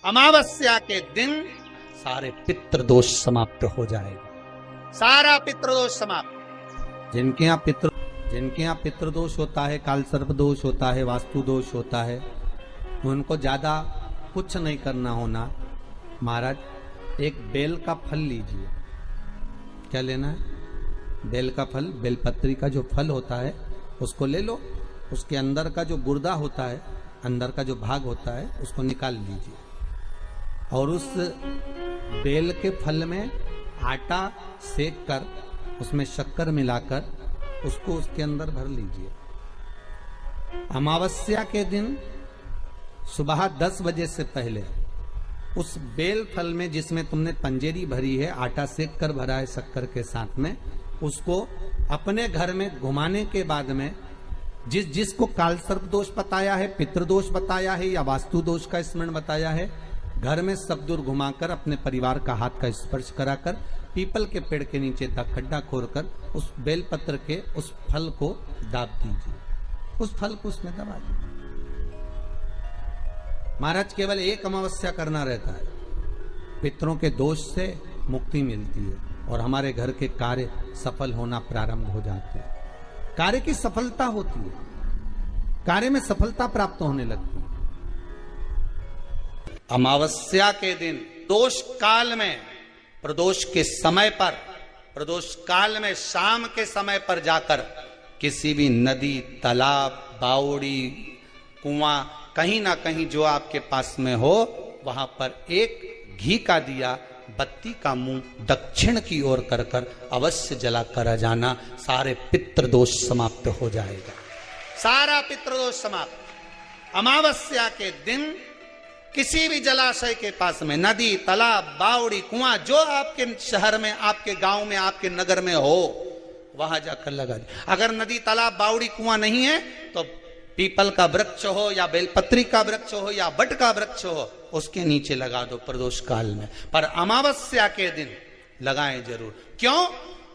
अमावस्या के दिन सारे पितृदोष समाप्त हो जाएगा, सारा पितृदोष समाप्त। जिनके यहाँ पितृदोष होता है, काल सर्प दोष होता है, वास्तु दोष होता है, उनको ज्यादा कुछ नहीं करना होना। महाराज एक बेल का फल लीजिए। क्या लेना है? बेल का फल, बेलपत्री का जो फल होता है उसको ले लो। उसके अंदर का जो गुर्दा होता है, अंदर का जो भाग होता है, उसको निकाल लीजिए और उस बेल के फल में आटा सेक कर उसमें शक्कर मिलाकर उसको उसके अंदर भर लीजिए। अमावस्या के दिन सुबह 10 बजे से पहले उस बेल फल में जिसमें तुमने पंजेरी भरी है, आटा सेक कर भरा है शक्कर के साथ में, उसको अपने घर में घुमाने के बाद में जिसको काल सर्प दोष बताया है, पितृदोष बताया है या वास्तु दोष का स्मरण बताया है, घर में सब दूर घुमाकर अपने परिवार का हाथ का स्पर्श कराकर पीपल के पेड़ के नीचे तक खड्डा खोदकर उस बेलपत्र के उस फल को दाब दीजिए। उस फल को उसमें दबा दीजिए। महाराज केवल एक अमावस्या करना रहता है, पितरों के दोष से मुक्ति मिलती है और हमारे घर के कार्य सफल होना प्रारंभ हो जाते हैं। कार्य की सफलता होती है, कार्य में सफलता प्राप्त होने लगती है। अमावस्या के दिन दोष काल में, प्रदोष के समय पर, प्रदोष काल में शाम के समय पर जाकर किसी भी नदी, तालाब, बावड़ी, कुआं, कहीं ना कहीं जो आपके पास में हो, वहां पर एक घी का दिया, बत्ती का मुंह दक्षिण की ओर कर कर अवश्य जला कर जाना। सारे पितृदोष समाप्त हो जाएगा, सारा पितृदोष समाप्त। अमावस्या के दिन किसी भी जलाशय के पास में, नदी, तालाब, बावड़ी, कुआं, जो आपके शहर में, आपके गांव में, आपके नगर में हो, वहां जाकर लगा दे। अगर नदी, तालाब, बावड़ी, कुआं नहीं है तो पीपल का वृक्ष हो या बेलपत्री का वृक्ष हो या बट का वृक्ष हो, उसके नीचे लगा दो प्रदोष काल में। पर अमावस्या के दिन लगाएं जरूर। क्यों?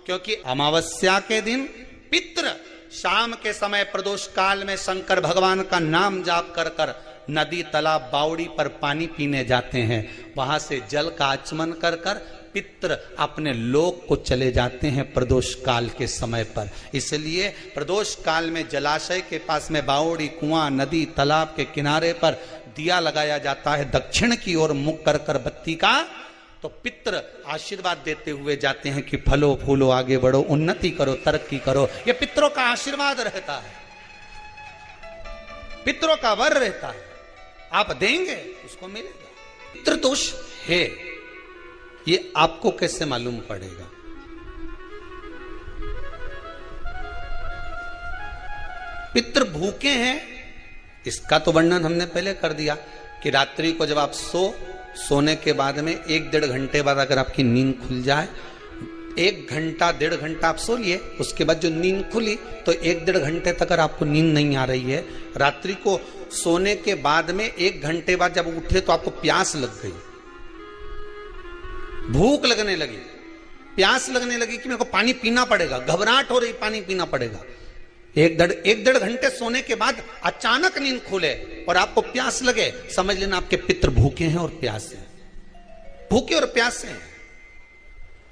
क्योंकि अमावस्या के दिन पितृ शाम के समय प्रदोष काल में शंकर भगवान का नाम जाप कर कर नदी, तालाब, बावड़ी पर पानी पीने जाते हैं। वहां से जल का आचमन कर कर पितृ अपने लोक को चले जाते हैं प्रदोष काल के समय पर। इसलिए प्रदोष काल में जलाशय के पास में, बावड़ी, कुआं, नदी, तालाब के किनारे पर दिया लगाया जाता है दक्षिण की ओर मुख कर कर बत्ती का। तो पितृ आशीर्वाद देते हुए जाते हैं कि फलो फूलो, आगे बढ़ो, उन्नति करो, तरक्की करो। ये पितरों का आशीर्वाद रहता है, पितरों का वर रहता है। आप देंगे उसको मिलेगा। पितृदोष है, ये आपको कैसे मालूम पड़ेगा? पितृ भूखे हैं, इसका तो वर्णन हमने पहले कर दिया कि रात्रि को जब आप सोने के बाद में 1-1.5 घंटे बाद अगर आपकी नींद खुल जाए, 1 घंटा 1.5 घंटा आप सो लिए, उसके बाद जो नींद खुली तो 1-1.5 घंटे तक अगर आपको नींद नहीं आ रही है, रात्रि को सोने के बाद में 1 घंटे बाद जब उठे तो आपको प्यास लग गई, भूख लगने लगी, प्यास लगने लगी कि मेरे को पानी पीना पड़ेगा, घबराहट हो रही, पानी पीना पड़ेगा। 1-1.5 घंटे सोने के बाद अचानक नींद खुले और आपको प्यास लगे, समझ लेना आपके पितृ भूखे हैं और प्यासे हैं, भूखे और प्यासे हैं,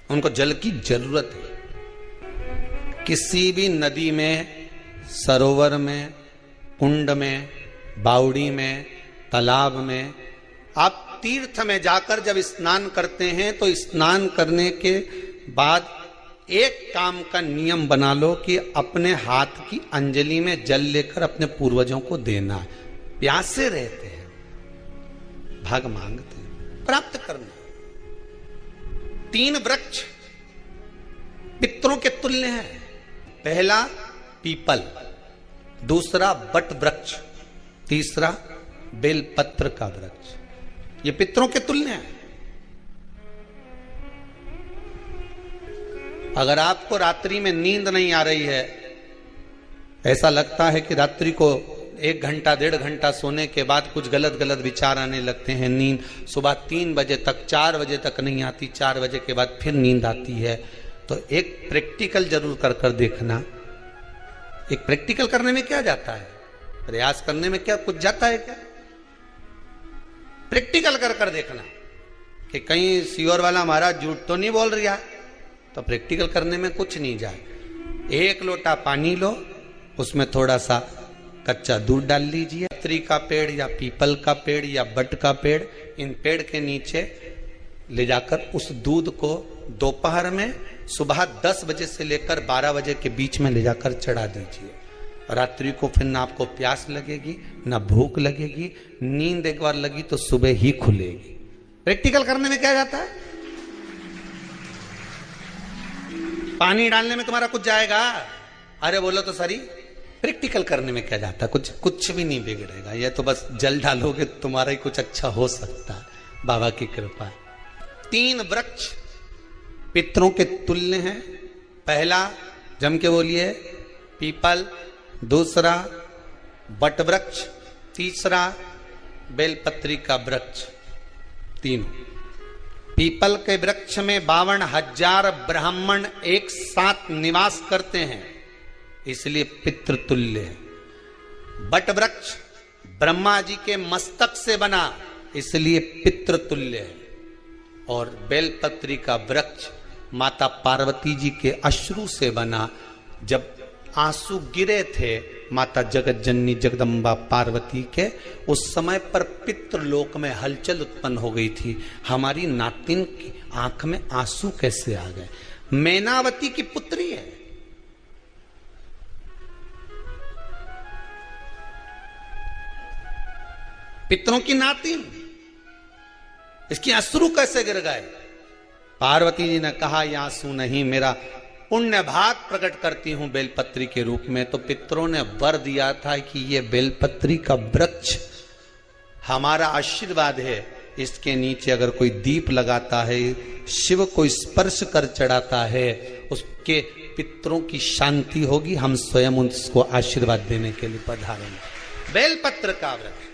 उनको जल की जरूरत है। किसी भी नदी में, सरोवर में, कुंड में, बावड़ी में, तालाब में, आप तीर्थ में जाकर जब स्नान करते हैं तो स्नान करने के बाद एक काम का नियम बना लो कि अपने हाथ की अंजलि में जल लेकर अपने पूर्वजों को देना है। प्यासे रहते हैं, भाग मांगते हैं, प्राप्त करना। 3 वृक्ष पितरों के तुल्य हैं। पहला पीपल, दूसरा बट वृक्ष, तीसरा बेलपत्र का वृक्ष। ये पितरों के तुल्य हैं। अगर आपको रात्रि में नींद नहीं आ रही है, ऐसा लगता है कि रात्रि को 1 घंटा 1.5 घंटा सोने के बाद कुछ गलत गलत विचार आने लगते हैं, नींद सुबह 3 बजे तक, 4 बजे तक नहीं आती, 4 बजे के बाद फिर नींद आती है, तो एक प्रैक्टिकल जरूर कर कर देखना। एक प्रैक्टिकल करने में क्या जाता है? प्रयास करने में क्या कुछ जाता है क्या? प्रैक्टिकल कर कर देखना कि कहीं सीओर वाला महाराज झूठ तो नहीं बोल रहा है। तो प्रैक्टिकल करने में कुछ नहीं जाए। 1 लोटा पानी लो, उसमें थोड़ा सा कच्चा दूध डाल लीजिए। पत्री का पेड़ या पीपल का पेड़ या बट का पेड़, इन पेड़ के नीचे ले जाकर उस दूध को दोपहर में सुबह 10 बजे से लेकर 12 बजे के बीच में ले जाकर चढ़ा दीजिए। रात्रि को फिर ना आपको प्यास लगेगी ना भूख लगेगी, नींद एक बार लगी तो सुबह ही खुलेगी। प्रैक्टिकल करने में क्या जाता है? पानी डालने में तुम्हारा कुछ जाएगा? अरे बोलो तो सरी, प्रैक्टिकल करने में क्या जाता है? कुछ भी नहीं बिगड़ेगा। ये तो बस जल डालोगे तुम्हारा ही कुछ अच्छा हो सकता है, बाबा की कृपा। 3 वृक्ष पितरों के तुल्य हैं। पहला जम के बोलिए पीपल, दूसरा बट वृक्ष, तीसरा बेलपत्री का वृक्ष। तीनों पीपल के वृक्ष में 52,000 ब्राह्मण एक साथ निवास करते हैं, इसलिए पितृतुल्य है। बट वृक्ष ब्रह्मा जी के मस्तक से बना, इसलिए पितृतुल्य है। और बेलपत्री का वृक्ष माता पार्वती जी के अश्रु से बना। जब आंसू गिरे थे माता जगत जननी जगदम्बा पार्वती के, उस समय पर पितृलोक में हलचल उत्पन्न हो गई थी। हमारी नातिन की आंख में आंसू कैसे आ गए? मैनावती की पुत्री है। पितरों की नातिन, इसकी अश्रु कैसे गिर गए? पार्वती जी ने कहा ये आंसू नहीं, मेरा पुण्य भाग प्रकट करती हूं बेलपत्री के रूप में। तो पितरों ने वर दिया था कि ये बेलपत्री का वृक्ष हमारा आशीर्वाद है, इसके नीचे अगर कोई दीप लगाता है, शिव को स्पर्श कर चढ़ाता है, उसके पितरों की शांति होगी। हम स्वयं उसको आशीर्वाद देने के लिए पधारेंगे। बेलपत्र का वृक्ष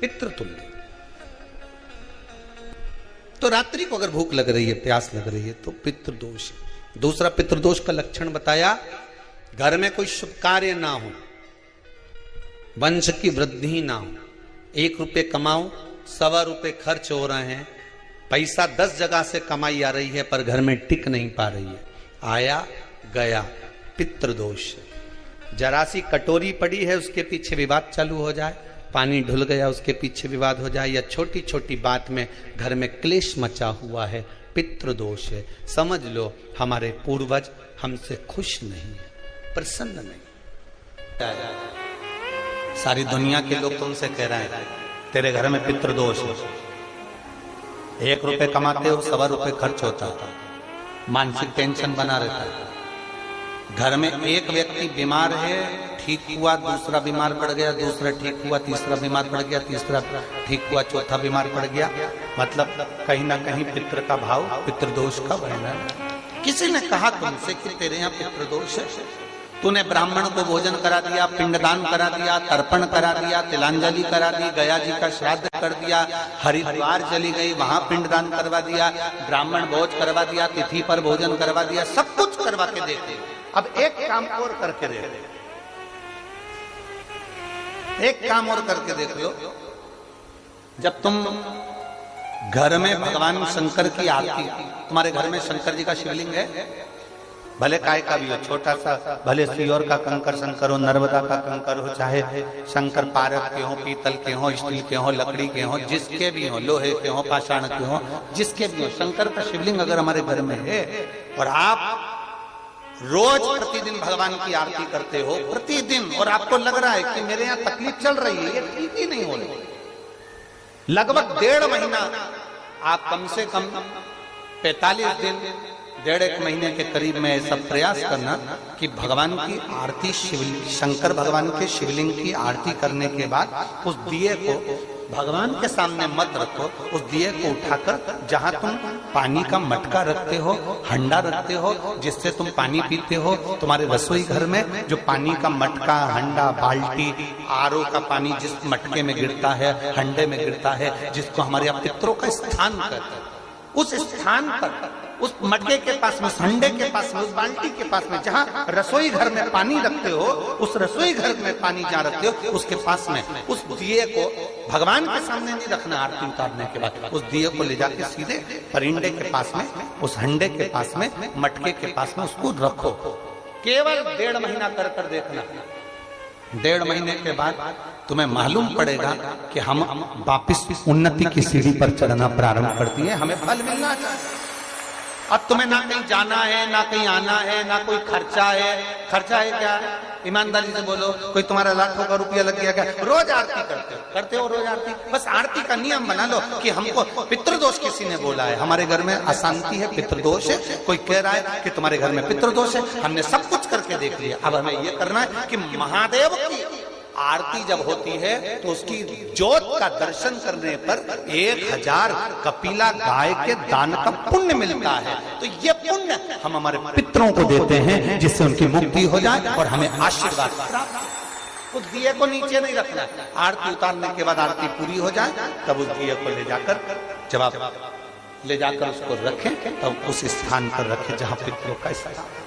पितृतुल्य। तो रात्रि को अगर भूख लग रही है, प्यास लग रही है, तो पितृदोष। दूसरा पितृदोष का लक्षण बताया, घर में कोई शुभ कार्य ना हो, वंश की वृद्धि ना हो। 1 रुपये कमाओ, 1.25 रुपये खर्च हो रहे हैं, पैसा 10 जगह से कमाई आ रही है पर घर में टिक नहीं पा रही है, आया गया, पितृदोष। जरा सी कटोरी पड़ी है, उसके पीछे विवाद चालू हो जाए, पानी ढुल गया उसके पीछे विवाद हो जाए, या छोटी छोटी बात में घर में क्लेश मचा हुआ है, पितृदोष है। समझ लो हमारे पूर्वज हमसे खुश नहीं है, प्रसन्न नहीं। सारी दुनिया के लोग तुमसे कह रहे हैं तेरे घर में पितृदोष है। 1 रुपये कमाते हो, 1.25 रुपये खर्च होता है, मानसिक टेंशन बना रहता है। घर में एक व्यक्ति बीमार है, ठीक हुआ, दूसरा बीमार पड़ गया, दूसरा ठीक हुआ, तीसरा बीमार पड़ गया, तीसरा ठीक हुआ, चौथा बीमार पड़ गया। मतलब कहीं ना कहीं पितृ का भाव, पितृदोष का वर्णन। किसी ने कहा तुमसे कि तेरे यहाँ पितृदोष है, तूने ब्राह्मण को भोजन करा दिया, पिंडदान करा दिया, तर्पण करा दिया, तिलांजलि करा दी, गया जी का श्राद्ध कर दिया, हरिद्वार चली गई, वहां पिंडदान करवा दिया, ब्राह्मण भोज करवा दिया, तिथि पर भोजन करवा दिया, सब कुछ करवा के देते। अब एक काम और करके देख, एक काम और करके देख लो। जब तुम घर में भगवान शंकर की आरती, तुम्हारे घर में शंकर जी का शिवलिंग है, भले काय का भी हो, छोटा सा, भले सीहोर का कंकर शंकर हो, नर्मदा का कंकर हो, चाहे शंकर पारक के हो, पीतल के हो, स्टील के हो, लकड़ी के हो, जिसके भी हो, लोहे के हो, पाषाण के हो, जिसके भी हो, शंकर का शिवलिंग अगर हमारे घर में है और आप रोज प्रतिदिन भगवान की आरती करते हो, प्रतिदिन, और आपको लग रहा है कि मेरे यहाँ तकलीफ चल रही है, ये ठीक ही नहीं हो रही, लगभग 1.5 महीना आप कम से कम 45 दिन, 1.5 महीने के करीब में ऐसा प्रयास करना कि भगवान की आरती, शंकर भगवान के शिवलिंग की आरती करने के बाद उस दिए को भगवान के सामने मत रखो, उस दिए को उठाकर जहां तुम पानी का मटका रखते हो, हंडा रखते हो, जिससे तुम पानी पीते हो, तुम्हारे रसोई घर में जो पानी का मटका, हंडा, बाल्टी, आरओ का पानी जिस मटके में गिरता है, हंडे में गिरता है, जिसको हमारे यहाँ पितरों का स्थान कहते हैं, उस स्थान पर, उस मटके के पास में, उस हंडे के पास में, उस बाल्टी के पास में, जहां रसोई घर में पानी रखते हो, उस रसोई घर में पानी जहां रखते हो, उसके पास में उस दिए को भगवान के सामने नहीं रखना। आरती उतारने के बाद उस दिए को ले जाके सीधे परिंडे के पास में, उस हंडे के पास में, मटके के पास में उसको रखो। केवल 1.5 महीना कर कर देखना। 1.5 महीने के बाद तुम्हें मालूम पड़ेगा कि हम वापिस उन्नति की सीढ़ी पर चढ़ना प्रारंभ कर दिए, हमें फल मिलना चाहिए। अब तुम्हें ना कहीं जाना है, ना कहीं आना है, ना कोई खर्चा है। खर्चा है क्या? ईमानदारी से बोलो, कोई तुम्हारा लाखों का रुपया लग गया क्या? रोज आरती करते हो रोज आरती। बस आरती का नियम बना लो कि हमको पितृदोष किसी ने बोला है, हमारे घर में अशांति है, पितृदोष है, कोई कह रहा है कि तुम्हारे घर में पितृदोष है, हमने सब कुछ करके देख लिया। अब हमें ये करना है कि महादेव की आरती जब होती है तो उसकी ज्योत का दर्शन करने पर 1000 कपिला गाय के दान का पुण्य मिलता है। तो ये पुण्य हम हमारे पितरों को देते हैं, जिससे उनकी मुक्ति हो जाए और हमें आशीर्वाद प्राप्त। उस दिए को नीचे नहीं रखना, आरती उतारने के बाद आरती पूरी हो जाए तब उस दिए को ले जाकर, जब आप ले जाकर उसको रखें तब उस स्थान पर रखें जहां पितरों का स्थान।